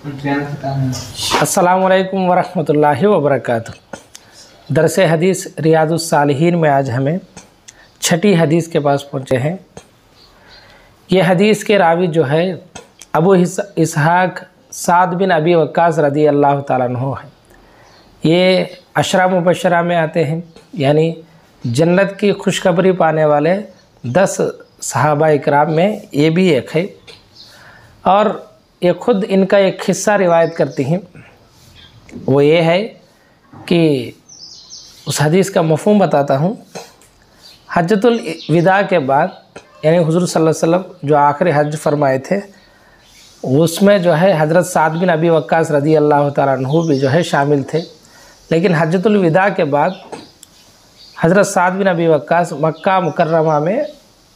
अस्सलामु अलैकुम वरहमतुल्लाहि वबरकातुहू। दरस हदीस रियादुस सालिहीन में आज हमें छठी हदीस के पास पहुँचे हैं। ये हदीस के रावी जो है अबू इसहाक साद बिन अबी वक्कास रदी अल्लाह ताला अन्हु है। ये अशरा मुबशरा में आते हैं, यानी जन्नत की खुशखबरी पाने वाले 10 सहाबा इकराम में ये भी एक है। और ये खुद इनका एक हिस्सा रिवायत करती हैं। वो ये है कि उस हदीस का मफ़हूम बताता हूँ। हज्जतुल विदा के बाद यानी हुज़ूर सल्लल्लाहु अलैहि वसल्लम जो आखिरी हज फरमाए थे, उसमें जो है हज़रत साद बिन अबी वक्कास रदी अल्लाह ताला अन्हु भी जो है शामिल थे। लेकिन हज्जतुल विदा के बाद हज़रत साद बिन अबी वक्कास मक्का मुकर्रमा में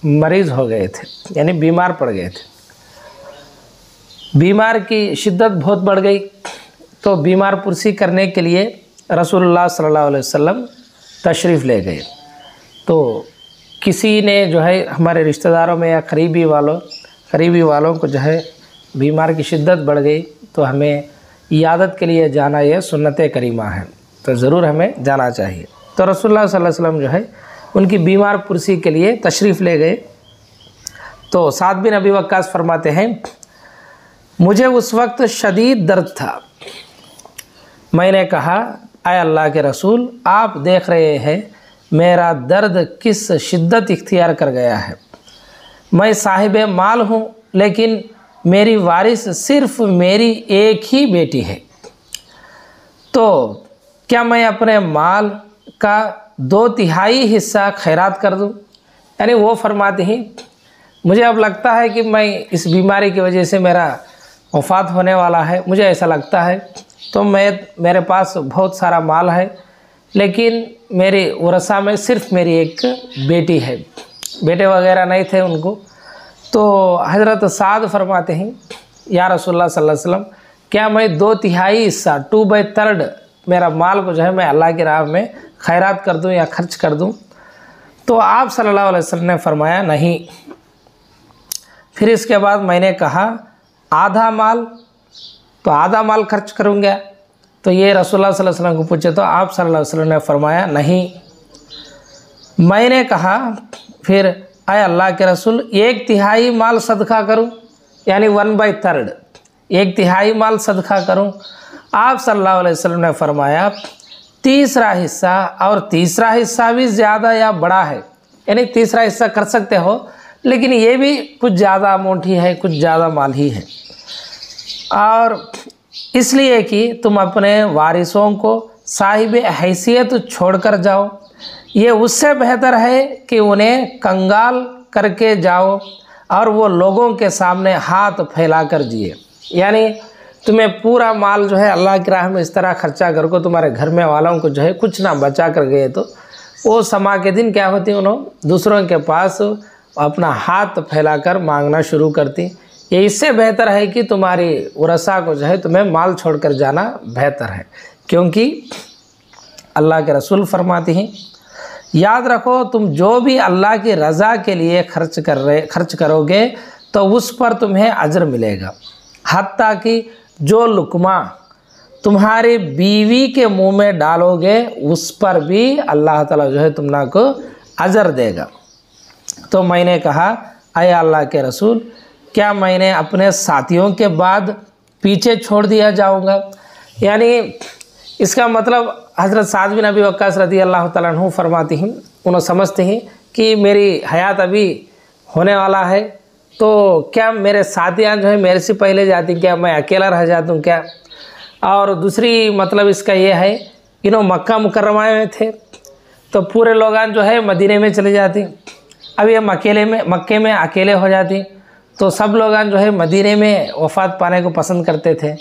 मरीज़ हो गए थे, यानी बीमार पड़ गए थे। बीमार की शिद्दत बहुत बढ़ गई, तो बीमार पुरसी करने के लिए रसूलुल्लाह सल्लल्लाहु अलैहि वसल्लम तशरीफ़ ले गए। तो किसी ने जो है हमारे रिश्तेदारों में या करीबी वालों को जो है बीमार की शिद्दत बढ़ गई, तो हमें इयादत के लिए जाना यह सुन्नत करीमा है, तो ज़रूर हमें जाना चाहिए। तो रसूलुल्लाह सल्लल्लाहु अलैहि वसल्लम जो है उनकी बीमार पुरसी के लिए तशरीफ़ ले गए। तो साद बिन अबी वक्कास फरमाते हैं, मुझे उस वक्त शदीद दर्द था। मैंने कहा, आय अल्लाह के रसूल, आप देख रहे हैं मेरा दर्द किस शिद्दत इख्तियार कर गया है। मैं साहिब माल हूँ, लेकिन मेरी वारिस सिर्फ़ मेरी एक ही बेटी है। तो क्या मैं अपने माल का 2/3 हिस्सा खैरात कर दूँ? यानी वो फरमाते हैं, मुझे अब लगता है कि मैं इस बीमारी की वजह से मेरा वफ़ात होने वाला है, मुझे ऐसा लगता है। तो मेरे पास बहुत सारा माल है, लेकिन मेरे वरसा में सिर्फ़ मेरी एक बेटी है, बेटे वगैरह नहीं थे उनको। तो हज़रत साद फरमाते हैं, या रसूलुल्लाह सल्लल्लाहु अलैहि वसल्लम, क्या मैं 2/3 हिस्सा 2/3 मेरा माल को जो है मैं अल्लाह की राह में खैरात कर दूं या खर्च कर दूं? तो आप सल्लल्लाहु अलैहि वसल्लम ने फरमाया, नहीं। फिर इसके बाद मैंने कहा, आधा माल? तो आधा माल खर्च करूँगा? तो ये रसूलुल्लाह सल्लल्लाहु अलैहि वसल्लम को पूछे, तो आप सल्लल्लाहु अलैहि वसल्लम ने फरमाया, नहीं। मैंने कहा फिर, आय अल्लाह के रसूल, 1/3 माल सदका करूँ? यानी 1/3, 1/3 माल सदका करूँ? आप सल्लल्लाहु अलैहि वसल्लम ने फरमाया, तीसरा हिस्सा, और तीसरा हिस्सा भी ज़्यादा या बड़ा है, यानी तीसरा हिस्सा कर सकते हो, लेकिन ये भी कुछ ज़्यादा अमाउंट ही है, कुछ ज़्यादा माल ही है। और इसलिए कि तुम अपने वारिसों को साहिब हैसियत छोड़कर जाओ, ये उससे बेहतर है कि उन्हें कंगाल करके जाओ और वो लोगों के सामने हाथ फैलाकर जिए। यानी तुम्हें पूरा माल जो है अल्लाह की राह में इस तरह खर्चा करके तुम्हारे घर में वालों को जो है कुछ ना बचा कर गए, तो वो समा के दिन क्या होती, उन्होंने दूसरों के पास अपना हाथ फैलाकर मांगना शुरू करती। ये इससे बेहतर है कि तुम्हारी वरसा को जो है तुम्हें माल छोड़कर जाना बेहतर है, क्योंकि अल्लाह के रसूल फरमाते हैं, याद रखो तुम जो भी अल्लाह की रज़ा के लिए खर्च करोगे तो उस पर तुम्हें अजर मिलेगा। हत्ता कि जो लुकमा तुम्हारी बीवी के मुंह में डालोगे उस पर भी अल्लाह ताला जो है तुमना को अजर देगा। तो मैंने कहा, अय अल्लाह के रसूल, क्या मैंने अपने साथियों के बाद पीछे छोड़ दिया जाऊंगा? यानी इसका मतलब हज़रत साद बिन अबी वक्कास रदी अल्लाह ताला अन्हु फरमाती हैं, उन्हें समझते हैं कि मेरी हयात अभी होने वाला है, तो क्या मेरे साथियाँ जो है मेरे से पहले जाती, क्या मैं अकेला रह जाता हूँ क्या? और दूसरी मतलब इसका ये है, इन्हों मक्का मुकर्रमा में थे, तो पूरे लोग जो है मदीने में चले जाते, अब ये मक्के में अकेले हो जाती, तो सब लोग जो है मदीने में वफ़ात पाने को पसंद करते थे।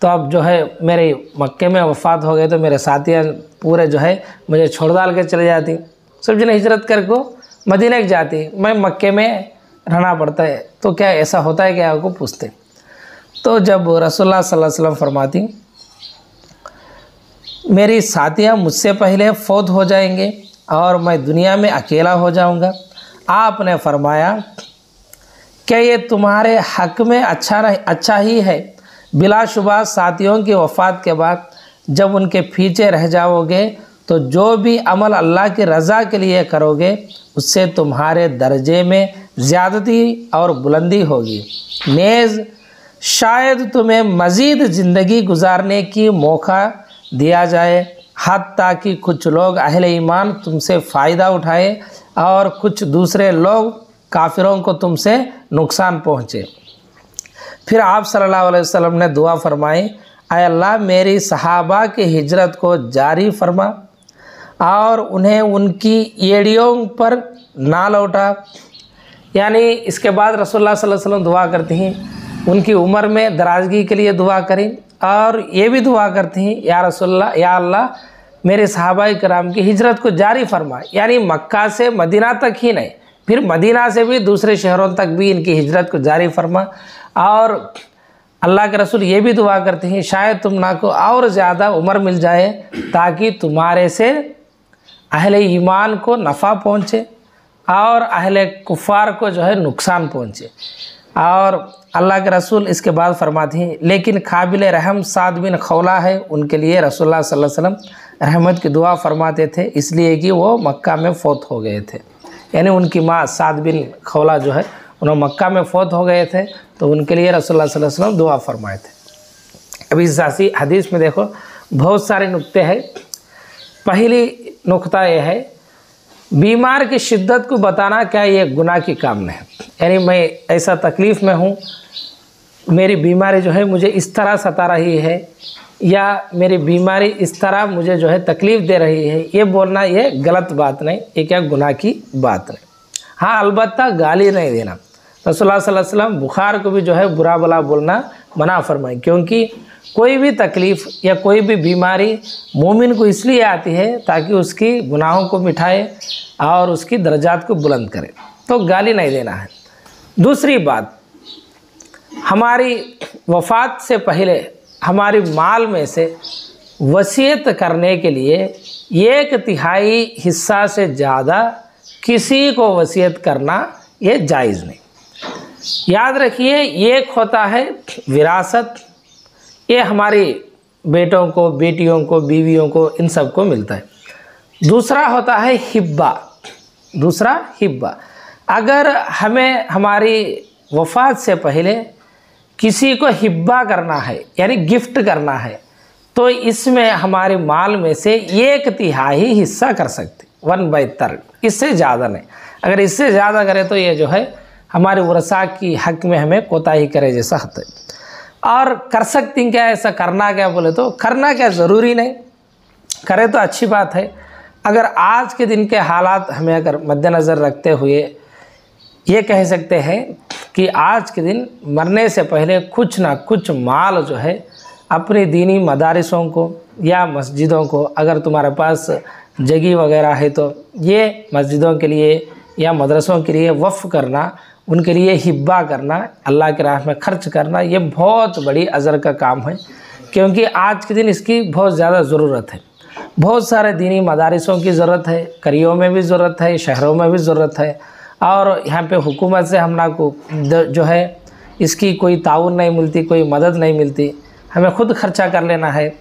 तो अब जो है मेरे मक्के में वफ़ात हो गए, तो मेरे साथियाँ पूरे जो है मुझे छोड़ डाल के चले जाती, सब जने हिजरत करके मदीने की जाती, मैं मक्के में रहना पड़ता है। तो क्या ऐसा होता है क्या? आपको पूछते। तो जब रसूलुल्लाह सल्लल्लाहु अलैहि वसल्लम फरमाती, मेरी साथियाँ मुझसे पहले फौत हो जाएंगे और मैं दुनिया में अकेला हो जाऊँगा। आपने फरमाया, क्या ये तुम्हारे हक़ में अच्छा ही है बिलाशुबा साथियों की वफ़ात के बाद जब उनके पीछे रह जाओगे तो जो भी अमल अल्लाह की रज़ा के लिए करोगे उससे तुम्हारे दर्जे में ज़्यादती और बुलंदी होगी। नेज़ शायद तुम्हें मज़ीद ज़िंदगी गुजारने की मौका दिया जाए, हत्ता कि कुछ लोग अहले ईमान तुमसे फ़ायदा उठाए और कुछ दूसरे लोग काफिरों को तुमसे नुकसान पहुँचे। फिर आप सल्लल्लाहु अलैहि वसल्लम ने दुआ फरमाई, ऐ अल्लाह मेरी सहाबा की हिजरत को जारी फरमा और उन्हें उनकी एड़ियों पर ना लौटा। यानी इसके बाद रसूलुल्लाह सल्लल्लाहु अलैहि वसल्लम दुआ करती हैं, उनकी उम्र में दराजगी के लिए दुआ करें और ये भी दुआ करती हैं, या रसूलुल्लाह या अल्लाह मेरे सहाबा किराम की हिजरत को जारी फरमा। यानी मक्का से मदीना तक ही नहीं, फिर मदीना से भी दूसरे शहरों तक भी इनकी हिजरत को जारी फरमा। और अल्लाह के रसूल ये भी दुआ करते हैं, शायद तुम ना को और ज़्यादा उम्र मिल जाए ताकि तुम्हारे से अहले ईमान को नफ़ा पहुँचे और अहले कुफ़ार को जो है नुकसान पहुँचे। और अल्लाह के रसूल इसके बाद फरमाते हैं, लेकिन काबिल रहम साद बिन खौला है, उनके लिए रसूलुल्लाह सल्लल्लाहु अलैहि वसल्लम रहमत की दुआ फरमाते थे, इसलिए कि वो मक्का में फ़ौत हो गए थे। यानी उनकी माँ साद बिन खौला जो है उन्होंने मक्का में फ़ौत हो गए थे, तो उनके लिए रसूलुल्लाह सल्लल्लाहु अलैहि वसल्लम दुआ फरमाए थे। अभी इस हदीस में देखो बहुत सारे नुक्ते हैं। पहली नुक्ता यह है, बीमार की शिद्दत को बताना क्या ये गुनाह की काम नहीं है। यानी मैं ऐसा तकलीफ़ में हूँ, मेरी बीमारी जो है मुझे इस तरह सता रही है, या मेरी बीमारी इस तरह मुझे जो है तकलीफ़ दे रही है, ये बोलना ये गलत बात नहीं, ये क्या गुनाह की बात नहीं। हाँ, अलबत्ता गाली नहीं देना। रसूलुल्लाह सल्लल्लाहु अलैहि वसल्लम बुखार को भी जो है बुरा भला बोलना मना फरमाए, क्योंकि कोई भी तकलीफ़ या कोई भी बीमारी मोमिन को इसलिए आती है ताकि उसकी गुनाहों को मिटाए और उसकी दर्जात को बुलंद करे, तो गाली नहीं देना है। दूसरी बात, हमारी वफ़ात से पहले हमारी माल में से वसीयत करने के लिए 1/3 हिस्सा से ज़्यादा किसी को वसीयत करना ये जायज़ नहीं। याद रखिए, एक होता है विरासत, ये हमारी बेटों को, बेटियों को, बीवियों को, इन सब को मिलता है। दूसरा होता है हिब्बा। दूसरा हिब्बा, अगर हमें हमारी वफ़ात से पहले किसी को हिब्बा करना है यानी गिफ्ट करना है, तो इसमें हमारे माल में से 1/3 हिस्सा कर सकते, 1/3, इससे ज़्यादा नहीं। अगर इससे ज़्यादा करें तो ये जो है हमारे वरसा की हक़ में हमें कोताही करे जैसा होता है। और कर सकती हैं क्या, ऐसा करना क्या बोले तो करना क्या ज़रूरी नहीं, करे तो अच्छी बात है। अगर आज के दिन के हालात हमें अगर मद्देनज़र रखते हुए ये कह सकते हैं कि आज के दिन मरने से पहले कुछ ना कुछ माल जो है अपनी दीनी मदारिसों को या मस्जिदों को, अगर तुम्हारे पास जगह वगैरह है तो ये मस्जिदों के लिए या मदरसों के लिए वफ़ करना, उनके लिए हिब्बा करना, अल्लाह के राह में खर्च करना, ये बहुत बड़ी अज़र का काम है, क्योंकि आज के दिन इसकी बहुत ज़्यादा ज़रूरत है। बहुत सारे दीनी मदारिसों की ज़रूरत है, करियों में भी ज़रूरत है, शहरों में भी ज़रूरत है, और यहाँ पे हुकूमत से हम ना को जो है इसकी कोई ताउन नहीं मिलती, कोई मदद नहीं मिलती, हमें खुद खर्चा कर लेना है।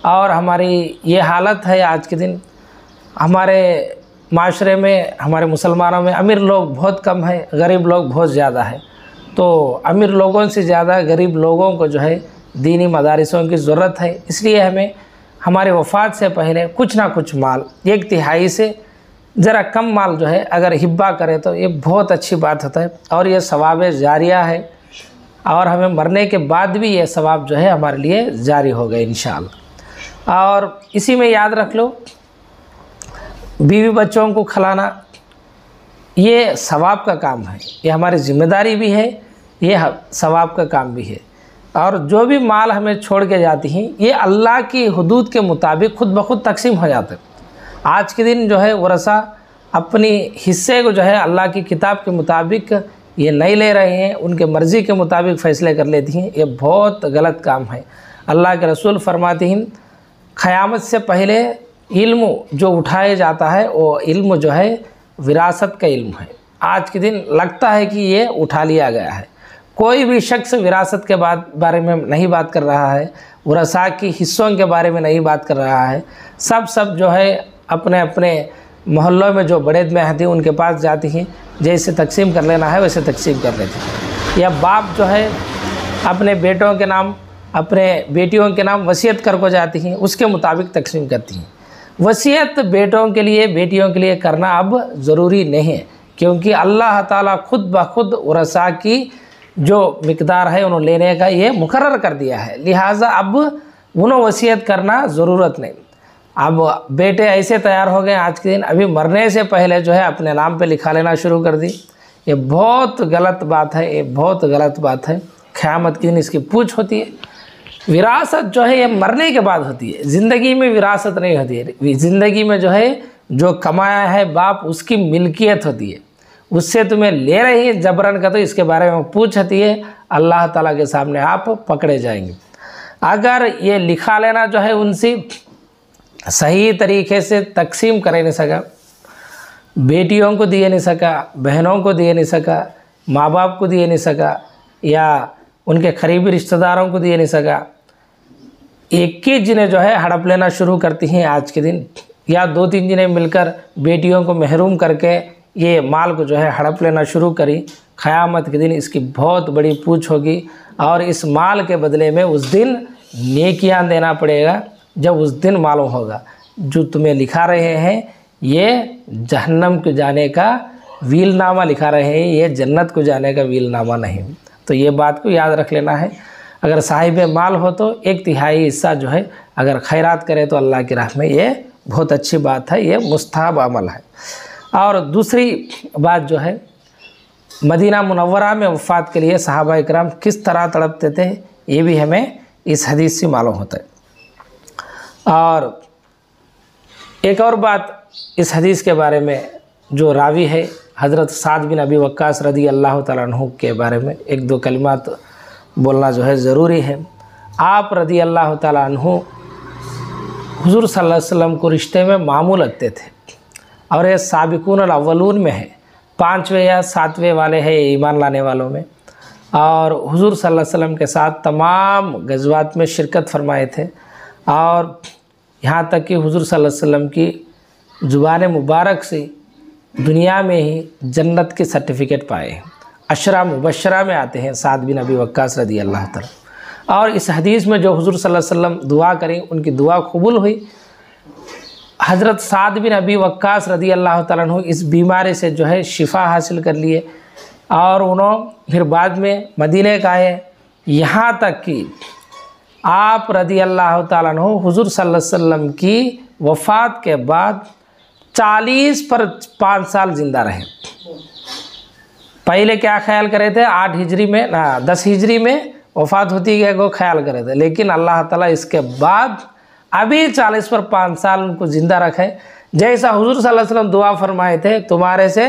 और हमारी ये हालत है आज के दिन, हमारे माशरे में, हमारे मुसलमानों में अमीर लोग बहुत कम है, गरीब लोग बहुत ज़्यादा है। तो अमीर लोगों से ज़्यादा गरीब लोगों को जो है दीनी मदारिसों की ज़रूरत है, इसलिए हमें हमारे वफ़ात से पहले कुछ ना कुछ माल, 1/3 से ज़रा कम माल जो है अगर हिब्बा करे तो ये बहुत अच्छी बात होता है, और ये सवाब जारिया है, और हमें मरने के बाद भी ये सवाब जो है हमारे लिए जारी होगा इंशाअल्लाह। और इसी में याद रख लो, बीवी बच्चों को खिलाना ये सवाब का काम है, ये हमारी ज़िम्मेदारी भी है, ये सवाब का काम भी है। और जो भी माल हमें छोड़ के जाती हैं ये अल्लाह की हुदूद के मुताबिक खुद ब खुद तकसीम हो जाते हैं। आज के दिन जो है वरसा अपनी हिस्से को जो है अल्लाह की किताब के मुताबिक ये नहीं ले रहे हैं, उनके मर्ज़ी के मुताबिक फ़ैसले कर लेती हैं, ये बहुत गलत काम है। अल्लाह के रसूल फरमाते हैं, क़यामत से पहले इल्म जो उठाया जाता है वो इल्म जो है विरासत का इल्म है। आज के दिन लगता है कि ये उठा लिया गया है, कोई भी शख्स विरासत के बारे में नहीं बात कर रहा है, वरसा की हिस्सों के बारे में नहीं बात कर रहा है। सब जो है अपने अपने मोहल्लों में जो बड़े महदी उनके पास जाती हैं, जैसे तकसीम कर लेना है वैसे तकसीम कर लेते हैं। या बाप जो है अपने बेटों के नाम, अपने बेटियों के नाम वसीयत कर को जाती हैं, उसके मुताबिक तकसीम करती हैं। वसीयत बेटों के लिए बेटियों के लिए करना अब ज़रूरी नहीं है, क्योंकि अल्लाह ताला खुद ब खुद वरसा की जो मिकदार है उन्होंने लेने का ये मुकर्रर कर दिया है। लिहाजा अब उन्होंने वसीयत करना ज़रूरत नहीं। अब बेटे ऐसे तैयार हो गए आज के दिन, अभी मरने से पहले जो है अपने नाम पे लिखा लेना शुरू कर दी। ये बहुत गलत बात है, ये बहुत गलत बात है। क़यामत के दिन इसकी पूछ होती है। विरासत जो है ये मरने के बाद होती है, ज़िंदगी में विरासत नहीं होती है। ज़िंदगी में जो है जो कमाया है बाप उसकी मिल्कियत होती है, उससे तुम्हें ले रही है जबरन का, तो इसके बारे में पूछती है। अल्लाह ताला के सामने आप पकड़े जाएंगे। अगर ये लिखा लेना जो है उनसे सही तरीके से तकसीम कर नहीं सका, बेटियों को दिए नहीं सका, बहनों को दिए नहीं सका, माँ बाप को दिए नहीं सका, या उनके करीबी रिश्तेदारों को दिए नहीं सका, एक ही जिन्हें जो है हड़प लेना शुरू करती हैं आज के दिन, या 2-3 जिन्हें मिलकर बेटियों को महरूम करके ये माल को जो है हड़प लेना शुरू करी। क़यामत के दिन इसकी बहुत बड़ी पूछ होगी, और इस माल के बदले में उस दिन नेकियां देना पड़ेगा। जब उस दिन मालूम होगा जो तुम्हें लिखा रहे हैं ये जहन्नम को जाने का वीलनामा लिखा रहे हैं, ये जन्नत को जाने का वीलनामा नहीं। तो ये बात को याद रख लेना है। अगर साहिब माल हो तो 1/3 हिस्सा जो है अगर खैरात करे तो अल्लाह की राह में ये बहुत अच्छी बात है, ये मुस्तहब अमल है। और दूसरी बात जो है, मदीना मुनव्वरा में वफ़ात के लिए सहाबा इकराम किस तरह तड़पते थे, ये भी हमें इस हदीस से मालूम होता है। और एक और बात इस हदीस के बारे में, जो रावी है हज़रत साद बिन अबी वक्कास रदी अल्लाह तआला अन्हु के बारे में 1-2 कलिमात बोलना जो है ज़रूरी है। आप रदी अल्लाह तआला अन्हु हुज़ूर सल्लल्लाहु अलैहि वसल्लम को रिश्ते में मामू लगते थे, और ये साबिकून अल अव्वलून में है, 5वें या 7वें वाले हैं ईमान लाने वालों में। और हुज़ूर सल्लल्लाहु अलैहि वसल्लम के साथ तमाम गज़वात में शिरकत फरमाए थे, और यहाँ तक कि हुज़ूर सल्लल्लाहु अलैहि वसल्लम की ज़ुबान मुबारक से दुनिया में ही जन्नत के सर्टिफिकेट पाए हैं। अशरा मुबशरा में आते हैं साद बिन अबी वक्कास रदी अल्लाह तआला। और इस हदीस में जो हुज़ूर सल्लल्लाहु अलैहि वसल्लम दुआ करें उनकी दुआ कबूल हुई। हज़रत साद बिन अबी वक्कास रदी अल्लाह तआला अन्हु इस बीमारी से जो है शिफा हासिल कर लिए, और उन्होंने फिर बाद में मदीने का आए। यहाँ तक कि आप रदी अल्लाह तआला अन्हु हुज़ूर सल्लल्लाहु अलैहि वसल्लम की वफ़ात के बाद 40 पर 5 साल ज़िंदा रहे। पहले क्या ख्याल करे थे, 8 हिजरी में ना 10 हिजरी में वफ़ात होती है को ख्याल करे थे, लेकिन अल्लाह ताला इसके बाद अभी 40 पर 5 साल उनको ज़िंदा रखे। जैसा हुज़ूर सल्लल्लाहु अलैहि वसल्लम दुआ फरमाए थे, तुम्हारे से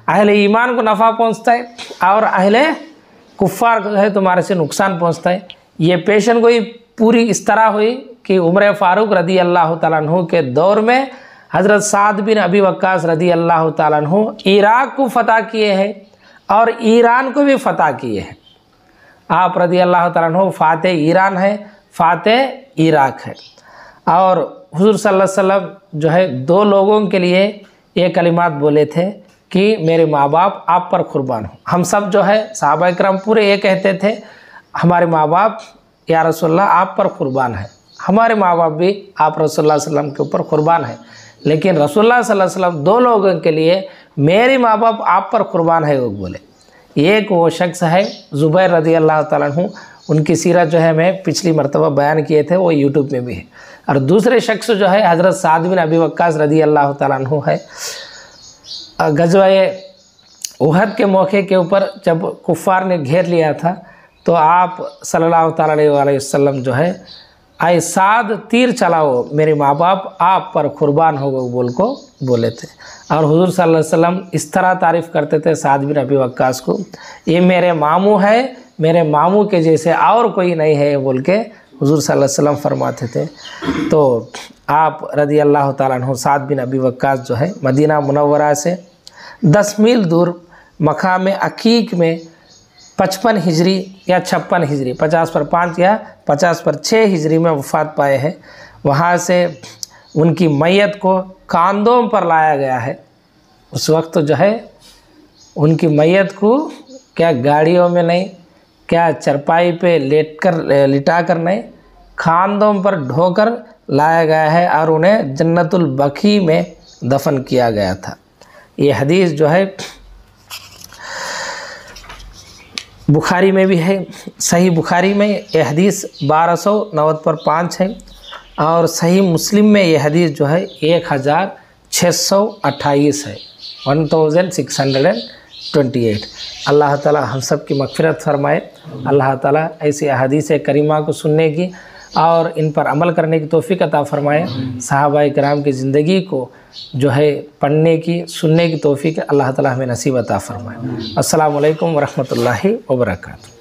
अहले ईमान को नफ़ा पहुँचता है और अहले कुफ़ार को है तुम्हारे से नुकसान पहुँचता है। ये पेशन गोई पूरी इस तरह हुई कि उमर फ़ारूक रदी अल्लाह तआला अन्हु के दौर में हज़रत साद बिन अबी वक्कास रदी अल्लाह तआला अन्हु इराक़ को फ़तह किए हैं और ईरान को भी फ़तह किए हैं। आप रदी अल्लाह तआला अन्हु फ़ातह ईरान है, फ़ातह इराक़ है। और हुज़ूर सल्लल्लाहु अलैहि वसल्लम जो है 2 लोगों के लिए ये कलिमात बोले थे कि मेरे माँ बाप आप पर कुर्बान हो। हम सब जो है सहाबा इकराम पूरे ये कहते थे, हमारे माँ बाप या रसूलल्लाह आप पर कुर्बान है, हमारे माँ बाप भी आप रसूलुल्लाह सल्लल्लाहु अलैहि वसल्लम के ऊपर कुर्बान है। लेकिन रसूलुल्लाह सल्लल्लाहु अलैहि वसल्लम 2 लोगों के लिए मेरे माँ बाप आप पर कुर्बान है वो बोले। एक वो शख्स है ज़ुबैर रदी अल्लाह तआला अन्हु, उनकी सीरत जो है मैं पिछली मरतबा बयान किए थे, वो यूट्यूब में भी है। और दूसरे शख्स जो है हज़रत साद बिन अबी वक्कास रदी अल्लाह तआला अन्हु है। गज़वाए उहद के मौके के ऊपर जब कुफ़ार ने घेर लिया था, तो आप सल्लल्लाहु ताला अलैहि वसल्लम जो है आए साद तीर चलाओ, मेरे माँ बाप आप पर कुर्बान हो गए बोल को बोले थे। और हुज़ूर सल्लल्लाहु अलैहि वसल्लम इस तरह तारीफ़ करते थे साद बिन अबी वक्कास को, ये मेरे मामू है, मेरे मामू के जैसे और कोई नहीं है बोल के हुज़ूर सल्लल्लाहु अलैहि वसल्लम फरमाते थे। तो आप रदी अल्लाह तआला अन्हु साद बिन अबी वक्कास जो है मदीना मुनव्वरा से 10 मील दूर मकाम अकीक में 55 हिजरी या 56 हिजरी, 50 पर 5 या 50 पर 6 हिजरी में वफ़ात पाए हैं। वहाँ से उनकी मैयत को कांधों पर लाया गया है। उस वक्त जो है उनकी मैयत को क्या गाड़ियों में नहीं, क्या चरपाई पे लिटा कर नहीं, खानों पर ढोकर लाया गया है और उन्हें जन्नतुल बकी में दफन किया गया था। ये हदीस जो है बुखारी में भी है, सही बुखारी में ये हदीस 1290 पर 5 है और सही मुस्लिम में ये हदीस जो है 1628 है, 1628। अल्लाह ताला हम सब की मग़फ़िरत फरमाए। अल्लाह ताला ऐसी अहादीस करीमा को सुनने की और इन पर अमल करने की तौफ़ीक़ अता फ़रमाए। सहाबाए किराम की ज़िंदगी को जो है पढ़ने की, सुनने की तौफ़ीक़ अल्लाह ताला हमें नसीब अता फ़रमाए। अस्सलामु अलैकुम व रहमतुल्लाहि व बरकातुहू।